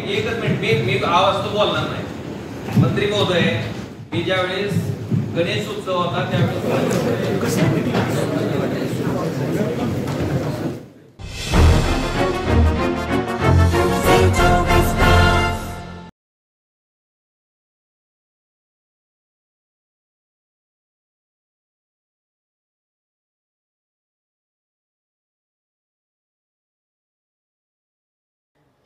एकच मिनिट, मी आवाज तो बोलणार नाही. मंत्री महोदय, मी ज्यावेळेस गणेश उत्सव होता त्यावेळेस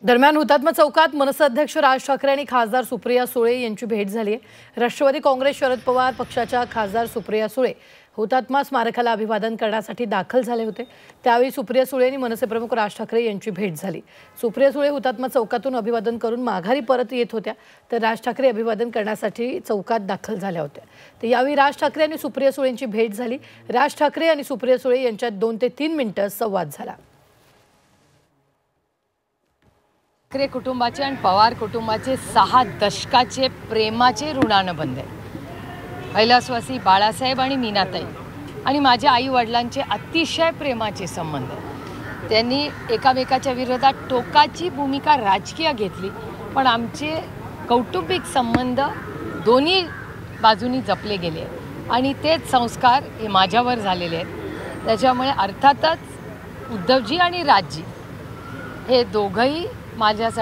दरम्यान हुतात्मा चौकात मनसे अध्यक्ष राज ठाकरे आणि खासदार सुप्रिया सुळे यांची भेट झाली आहे. राष्ट्रवादी काँग्रेस शरद पवार पक्षाच्या खासदार सुप्रिया सुळे हुतात्मा स्मारकाला अभिवादन करण्यासाठी दाखल झाले होते. त्यावेळी सुप्रिया सुळे आणि मनसे प्रमुख राज ठाकरे यांची भेट झाली. सुप्रिया सुळे हुतात्मा चौकातून अभिवादन करून माघारी परत येत होत्या, तर राज ठाकरे अभिवादन करण्यासाठी चौकात दाखल झाल्या होत्या. तर यावेळी राज ठाकरे आणि सुप्रिया सुळेंची भेट झाली. राज ठाकरे आणि सुप्रिया सुळे यांच्यात 2 ते 3 मिनिटं संवाद झाला. ठाकरे कुटुंबाचे आणि पवार कुटुंबाचे 6 दशकाचे प्रेमाचे ऋणानुबंध आहे. कैलासवासी बाळासाहेब आणि मीनाताई आणि माझ्या आई वडिलांचे अतिशय प्रेमाचे संबंध आहे. त्यांनी एकामेकाच्या विरोधात टोकाची भूमिका राजकीय घेतली, पण आमचे कौटुंबिक संबंध दोन्ही बाजूनी जपले गेले आणि तेच संस्कार हे माझ्यावर झालेले आहेत. त्याच्यामुळे अर्थातच उद्धवजी आणि राजजी हे दोघंही माझ्यासाठी